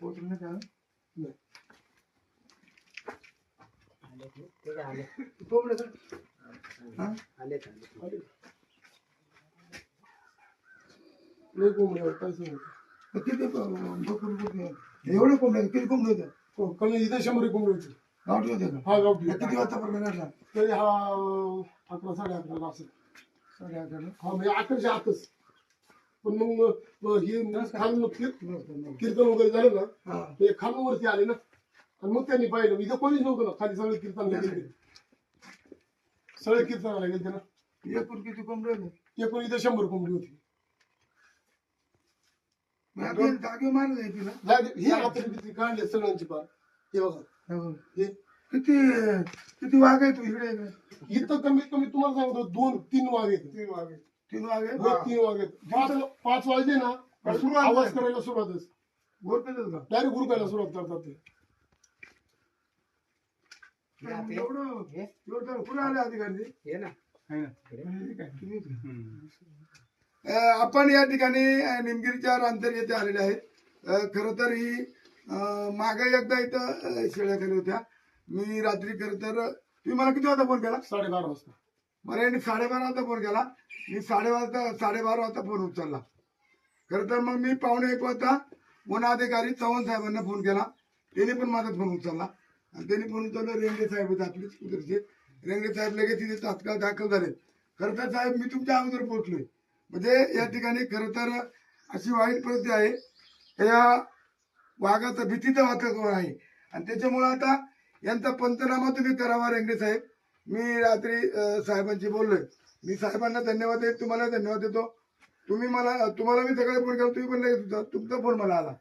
पोचून नाही का नाही. कोंबडे का हा आले. लय कोंबड्या आहेत, काय सांगू. किती एवढे कोंबडे किती कोंबडे होते कमी इथे 100 कोंबडी होती. गावठी होते का हा गावठी. किती वाजता पर्यंत काढला तरी हा 11 11:30 असेल. 11:30 हा म्हणजे 11च्या आतच. पण मग हे खालून कीर्तन वगैरे झालं ना, हा ते खालून वरती आले ना, आणि मग त्यांनी पाहिलं इथं कोणीच नव्हतं ना, खाली सगळे कीर्तनाला गेले. सगळे कीर्तनाला गेले ना. एकूण किती कोंबडे होते एकूण इथं 100 कोंबडी होती. जागे मारलं जायची ना हे आता किती काढले सगळ्यांची पार. हे बघा हो. हे किती किती वाघ आहे तू इकडे इथं कमीत कमी तुम्हाला सांगतो 2-3 वाघ आहेत. 3 वाघ आहे 3 वाघ आहे 3 वाघ आहेत. 5 वाजले ना, आवाज करायला सुरुवातच. गोरपेच का डायरेक्ट गुरकायला सुरुवात करतात ते. एवढं कुठे आले अधिकारी हे ना आपण या ठिकाणी निमगिरीच्या रांतर येथे आलेले आहेत. खर तर ही मागे एकदा इथं शेळ्या खाली होत्या. मी रात्री खर तर तुम्ही मला किती वाजता फोन केला 12:30 वाजता. मला यांनी 12:30 वाजता फोन केला. मी 12:30 वाजता फोन उचलला. खर तर मग मी 1:45 वाजता वन अधिकारी चव्हाण साहेबांना फोन केला. त्यांनी पण माझा फोन उचलला आणि त्यांनी फोन उचलला. रेंगे साहेब होते आपले कुदरचे. रेंगे साहेब लगेच तिथे तात्काळ दाखल झाले. खरं तर साहेब मी तुमच्या अगोदर पोहोचलोय. म्हणजे या ठिकाणी खरं तर अशी वाईट परिस्थिती आहे. या वाघाचं भीतीचं वातावरण आहे आणि त्याच्यामुळे आता यांचा पंचनामा तुम्ही करावा रेंगडे साहेब. मी रात्री साहेबांशी बोललोय. मी साहेबांना धन्यवाद देतो, तुम्हाला धन्यवाद देतो. तुम्हाला मी सकाळी फोन केला, तुम्ही पण लगेच होता. तुमचा फोन मला आला.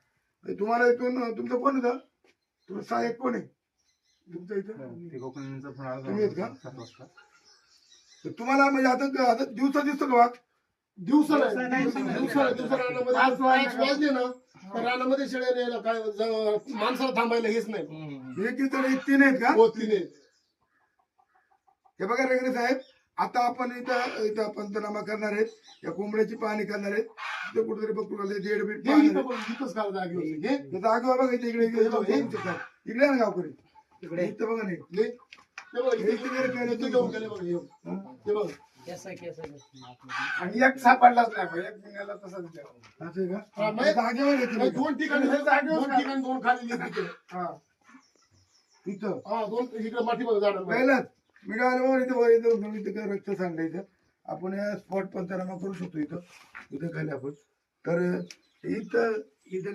तुम्हाला इथून तुमचा फोन होता. तुम्ही साहेब कोण आहे तुमच्या इथं तुम्ही आहेत का तुम्हाला म्हणजे आता दिवसा दिसतो का वाघ दिवसा रानामध्ये 5 वाजले ना, तर रानामध्ये शेळ्या न्यायला काय माणसाला थांबायला हेच नाही. एकीकडे 3 आहेत का हो 3 आहेत. हे बघा रेंगडे साहेब, आता आपण इथं पंचनामा करणार आहेत. या कोंबड्याची पाहणी करणार आहेत. तिथे कुठेतरी बघतो इथंच काल जागे होते. हे जागा बघा इकडे ना गावकरी इथं बघा नाही आणि एक सापडलाच नाही. एक महिन्याला तसा विचार असं आहे हा, का जागेवर येते 2 ठिकाणी 2 खाली तिकडे. हा इथं हा 2 इकडे माठीमध्ये झाड. पहिलाच मी काय इथं रक्त सांगायचं. आपण या स्पॉट पंचनामा करू शकतो. इथं खाली आपण तर इथं इथं